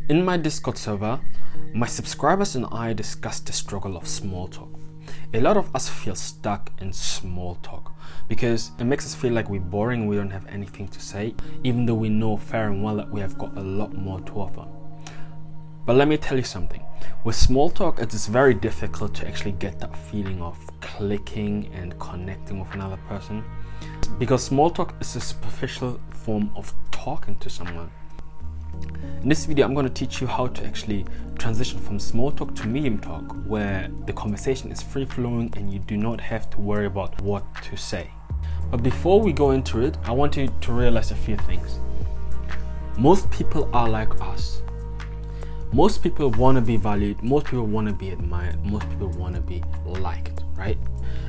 In my Discord server, my subscribers and I discussed the struggle of small talk. A lot of us feel stuck in small talk because it makes us feel like we're boring, we don't have anything to say, even though we know fair and well that we have got a lot more to offer. But let me tell you something, with small talk it is very difficult to actually get that feeling of clicking and connecting with another person, because small talk is a superficial form of talking to someone. In this video, I'm going to teach you how to actually transition from small talk to medium talk, where the conversation is free flowing and you do not have to worry about what to say. But before we go into it, I want you to realize a few things. Most people are like us. Most people want to be valued, most people want to be admired, most people want to be liked, right?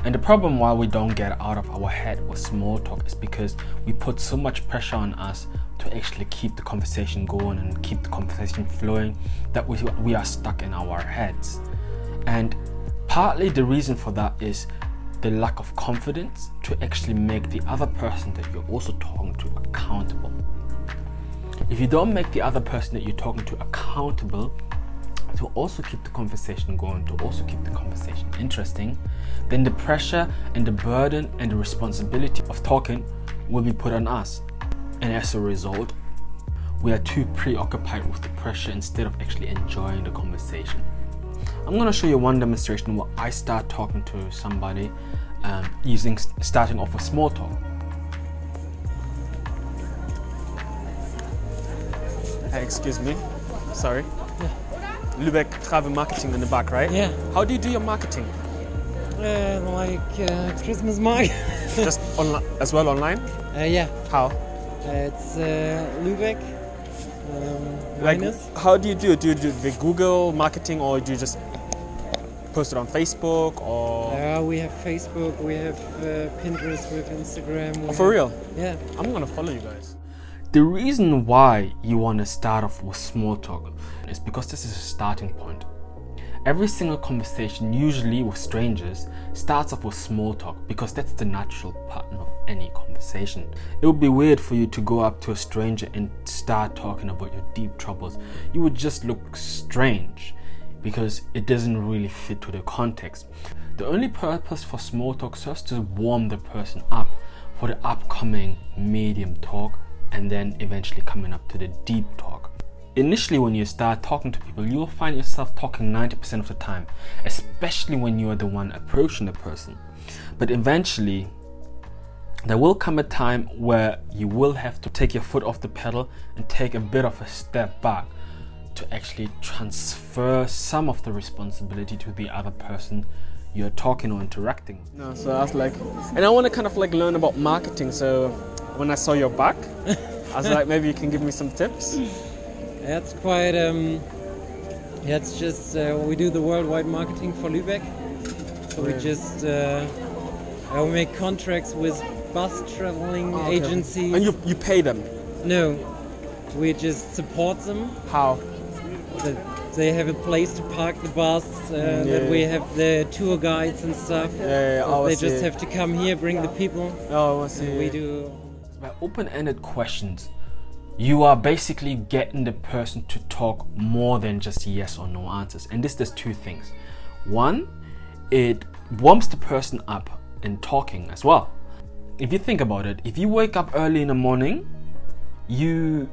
And the problem why we don't get out of our head with small talk is because we put so much pressure on us to actually keep the conversation going and keep the conversation flowing that we are stuck in our heads. And partly the reason for that is the lack of confidence to actually make the other person that you're also talking to accountable. If you don't make the other person that you're talking to accountable to also keep the conversation going, to also keep the conversation interesting, then the pressure and the burden and the responsibility of talking will be put on us. And as a result, we are too preoccupied with the pressure instead of actually enjoying the conversation. I'm going to show you one demonstration where I start talking to somebody starting off with small talk. Excuse me, sorry. Yeah. Lübeck Travel Marketing in the back, right? Yeah. How do you do your marketing? Christmas market. Just as well online? Yeah. How? It's Lübeck. Like, minus. how do you do it? Do you do the Google marketing, or do you just post it on Facebook, or? We have Facebook, we have Pinterest, we have Instagram. For real? Yeah. I'm gonna follow you guys. The reason why you want to start off with small talk is because this is a starting point. Every single conversation, usually with strangers, starts off with small talk because that's the natural pattern of any conversation. It would be weird for you to go up to a stranger and start talking about your deep troubles. You would just look strange because it doesn't really fit to the context. The only purpose for small talk serves to warm the person up for the upcoming medium talk, and then eventually coming up to the deep talk. Initially, when you start talking to people, you will find yourself talking 90% of the time, especially when you are the one approaching the person. But eventually, there will come a time where you will have to take your foot off the pedal and take a bit of a step back to actually transfer some of the responsibility to the other person you're talking or interacting with. No, so I was like, and I want to kind of like learn about marketing, so when I saw your back, I was like, maybe you can give me some tips. That's quite, it's just, we do the worldwide marketing for Lübeck. So we just, we make contracts with bus traveling agencies. And you pay them? No, we just support them. How? That they have a place to park the bus, that we have the tour guides and stuff. They just have to come here, bring the people. Oh, I see. We do. By open-ended questions, you are basically getting the person to talk more than just yes or no answers. And this does two things. One, it warms the person up in talking as well. If you think about it, if you wake up early in the morning, you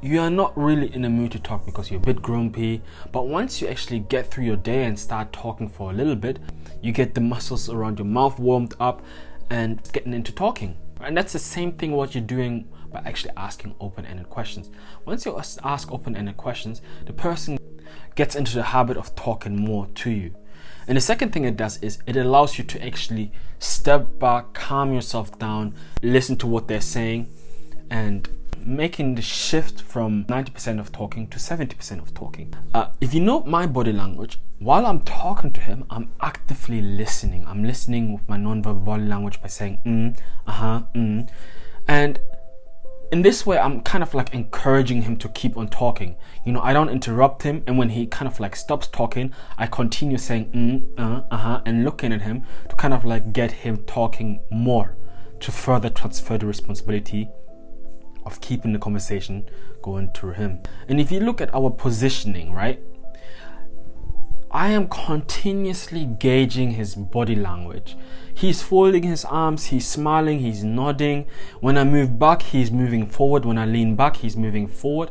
are not really in the mood to talk because you're a bit grumpy. But once you actually get through your day and start talking for a little bit, you get the muscles around your mouth warmed up and getting into talking. And that's the same thing what you're doing by actually asking open-ended questions. Once you ask open-ended questions, the person gets into the habit of talking more to you. And the second thing it does is it allows you to actually step back, calm yourself down, listen to what they're saying, and making the shift from 90% of talking to 70% of talking. If you know my body language, while I'm talking to him, I'm actively listening. I'm listening with my non-verbal body language by saying and in this way I'm kind of like encouraging him to keep on talking. You know, I don't interrupt him, and when he kind of like stops talking, I continue saying and looking at him to kind of like get him talking more, to further transfer the responsibility of keeping the conversation going through him. And if you look at our positioning, right, I am continuously gauging his body language. He's folding his arms, he's smiling, he's nodding. When I move back, he's moving forward. When I lean back, he's moving forward.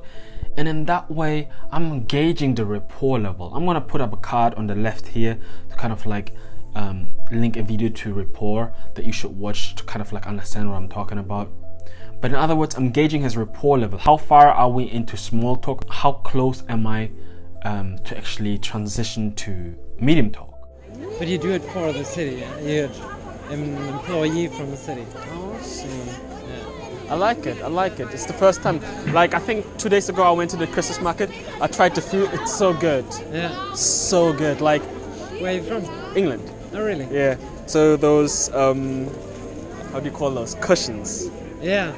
And in that way, I'm gauging the rapport level. I'm gonna put up a card on the left here to kind of like link a video to Rapport that you should watch to kind of like understand what I'm talking about. But in other words, I'm gauging his rapport level. How far are we into small talk? How close am I to actually transition to medium talk? But you do it for the city, yeah? You're an employee from the city. Oh, I see. Yeah. I like it. I like it. It's the first time. Like, I think 2 days ago I went to the Christmas market. I tried the food. It's so good. Yeah. So good. Like, Where are you from? England. Oh, really? Yeah. So those, how do you call those? Cushions. Yeah.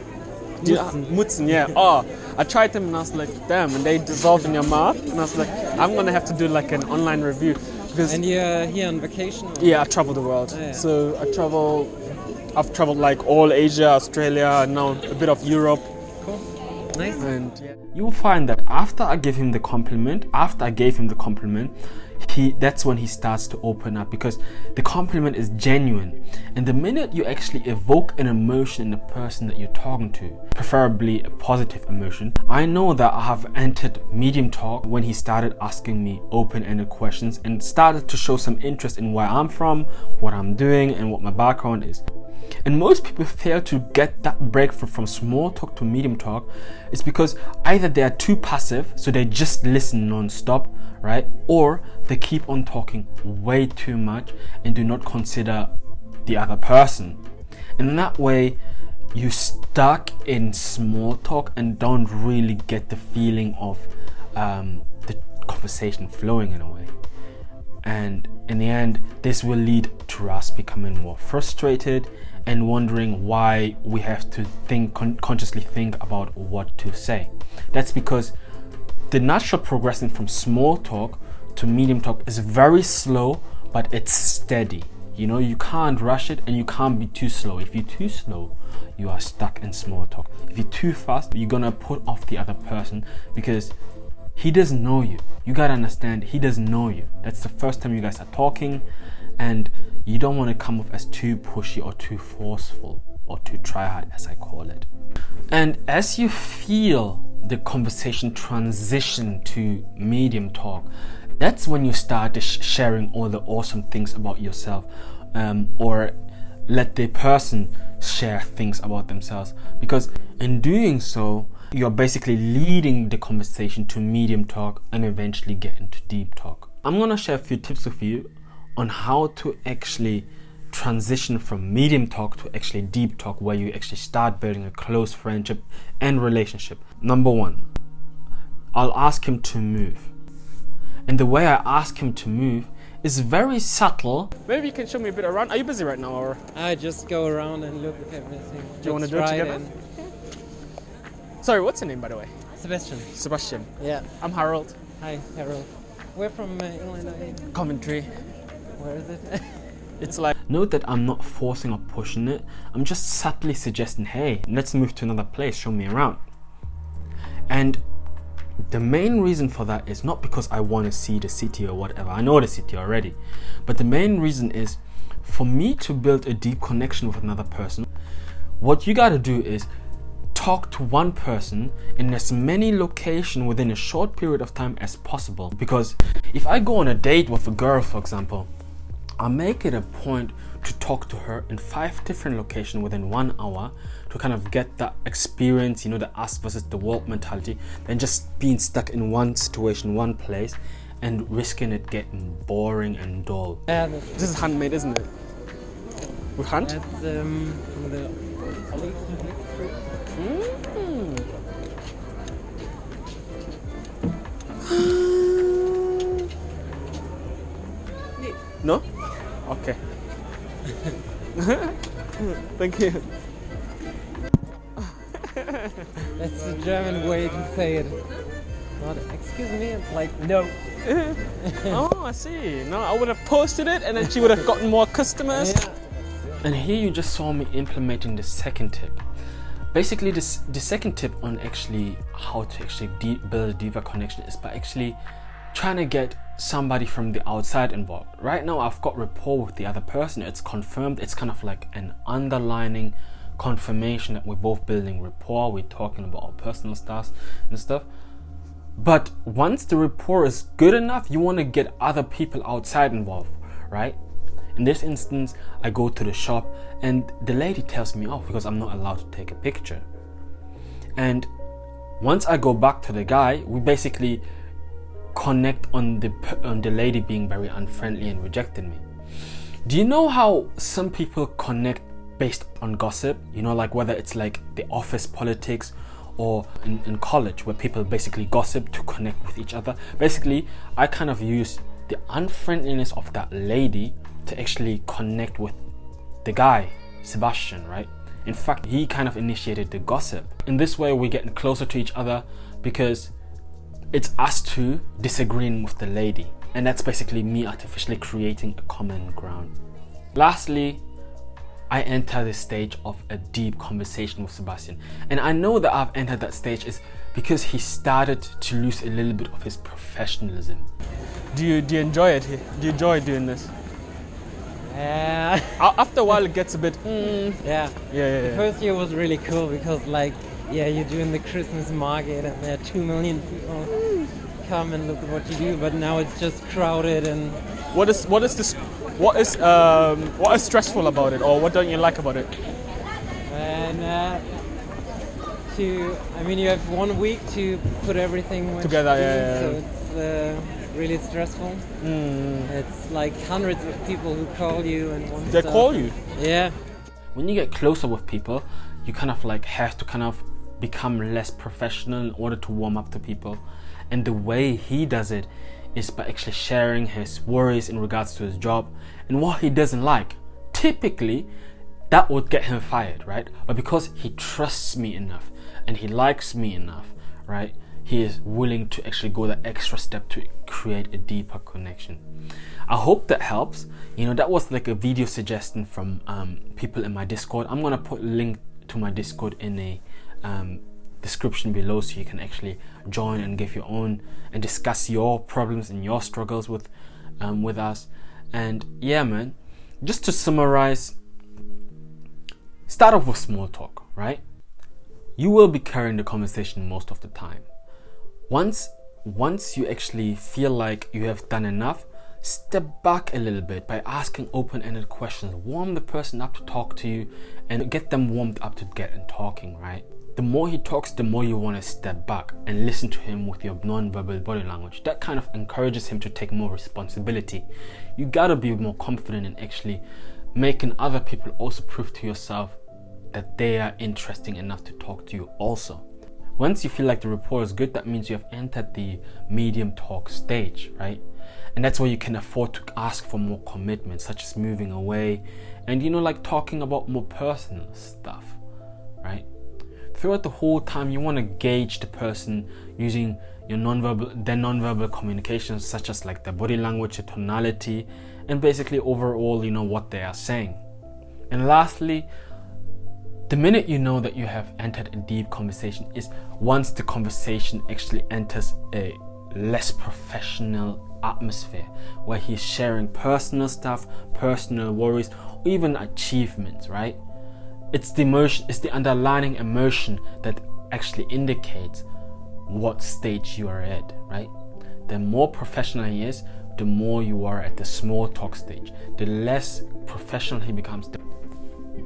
Mutzen, yeah. Oh, I tried them and I was like, damn, and they dissolve in your mouth. And I was like, I'm gonna have to do like an online review because. And you're here on vacation? Or? Yeah, I travel the world. Oh, yeah. So I've traveled like all Asia, Australia, and now a bit of Europe. Cool. Nice. And yeah. You will find that after I gave him the compliment, that's when he starts to open up, because the compliment is genuine. And the minute you actually evoke an emotion in the person that you're talking to, preferably a positive emotion, I know that I have entered medium talk when he started asking me open-ended questions and started to show some interest in where I'm from, what I'm doing, and what my background is. And most people fail to get that breakthrough from small talk to medium talk. It's because either they are too passive, so they just listen non-stop, right? Or they keep on talking way too much and do not consider the other person. And in that way, you're stuck in small talk and don't really get the feeling of the conversation flowing in a way. And in the end, this will lead to us becoming more frustrated and wondering why we have to consciously think about what to say. That's because the natural progression from small talk to medium talk is very slow, but it's steady. You know, you can't rush it and you can't be too slow. If you're too slow, you are stuck in small talk. If you're too fast, you're gonna put off the other person because he doesn't know you. You gotta understand, he doesn't know you. That's the first time you guys are talking, and you don't want to come off as too pushy or too forceful or too try hard, as I call it. And as you feel the conversation transition to medium talk, that's when you start sharing all the awesome things about yourself, or let the person share things about themselves, because in doing so, you're basically leading the conversation to medium talk and eventually get into deep talk. I'm gonna share a few tips with you on how to actually transition from medium talk to actually deep talk, where you actually start building a close friendship and relationship. Number one, I'll ask him to move. And the way I ask him to move is very subtle. Maybe you can show me a bit around. Are you busy right now, or? I just go around and look at everything. Do you want to do it together? Sorry, what's your name, by the way? Sebastian. Sebastian. Yeah. I'm Harold. Hi, Harold. Where from England are you? Coventry. Where is it? It's like... Note that I'm not forcing or pushing it. I'm just subtly suggesting, hey, let's move to another place, show me around. And the main reason for that is not because I want to see the city or whatever. I know the city already. But the main reason is for me to build a deep connection with another person. What you gotta do is talk to one person in as many locations within a short period of time as possible. Because if I go on a date with a girl, for example, I make it a point to talk to her in 5 different locations within 1 hour to kind of get that experience, you know, the us versus the world mentality, than just being stuck in one situation, one place, and risking it getting boring and dull. Yeah, This is handmade, isn't it? We hand? that's from the No? Okay. Thank you. That's the German way to say it. Not excuse me, it's like no. Oh, I see. No, I would have posted it and then she would have gotten more customers. Yeah. And here you just saw me implementing the second tip. Basically, the second tip on actually how to actually build a deeper connection is by actually trying to get somebody from the outside involved. Right now, I've got rapport with the other person. It's confirmed. It's kind of like an underlining confirmation that we're both building rapport. We're talking about our personal stuff and stuff. But once the rapport is good enough, you want to get other people outside involved, right? In this instance, I go to the shop and the lady tells me off because I'm not allowed to take a picture. And once I go back to the guy, we basically connect on the lady being very unfriendly and rejecting me. Do you know how some people connect based on gossip? You know, like whether it's like the office politics or in college where people basically gossip to connect with each other. Basically, I kind of use the unfriendliness of that lady to actually connect with the guy, Sebastian, right? In fact, he kind of initiated the gossip. In this way, we're getting closer to each other because it's us two disagreeing with the lady. And that's basically me artificially creating a common ground. Lastly, I enter the stage of a deep conversation with Sebastian. And I know that I've entered that stage is because he started to lose a little bit of his professionalism. Do you enjoy it? Do you enjoy doing this? After a while, it gets a bit. Yeah. The first year was really cool because, like, you're doing the Christmas market and there are 2 million people come and look at what you do. But now it's just crowded and. What is stressful about it, or what don't you like about it? And you have 1 week to put everything together. So it's really stressful. It's like hundreds of people who call you and want They call you? Yeah. When you get closer with people, you kind of like have to kind of become less professional in order to warm up to people. And the way he does it is by actually sharing his worries in regards to his job and what he doesn't like. Typically, that would get him fired, right? But because he trusts me enough and he likes me enough, right? He is willing to actually go the extra step to create a deeper connection. I hope that helps. You know, that was like a video suggestion from people in my Discord. I'm gonna put a link to my Discord in a description below so you can actually join and give your own and discuss your problems and your struggles with us. And yeah, man, just to summarize, start off with small talk, right? You will be carrying the conversation most of the time. Once you actually feel like you have done enough, step back a little bit by asking open-ended questions. Warm the person up to talk to you and get them warmed up to get and talking, right? The more he talks, the more you want to step back and listen to him with your non-verbal body language. That kind of encourages him to take more responsibility. You gotta be more confident in actually making other people also prove to yourself that they are interesting enough to talk to you also. Once you feel like the rapport is good, that means you have entered the medium talk stage, right? And that's where you can afford to ask for more commitment, such as moving away and, you know, like talking about more personal stuff, right? Throughout the whole time, you want to gauge the person using their non-verbal communications, such as like their body language, their tonality, and basically overall, you know, what they are saying. And lastly, the minute you know that you have entered a deep conversation is once the conversation actually enters a less professional atmosphere where he's sharing personal stuff, personal worries, or even achievements, right? It's the emotion, it's the underlying emotion that actually indicates what stage you are at, right? The more professional he is, the more you are at the small talk stage. The less professional he becomes,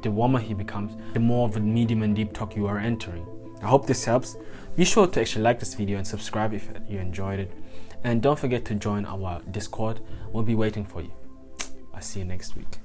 the warmer he becomes, the more of a medium and deep talk you are entering. I hope this helps. Be sure to actually like this video and subscribe if you enjoyed it. And don't forget to join our Discord. We'll be waiting for you. I'll see you next week.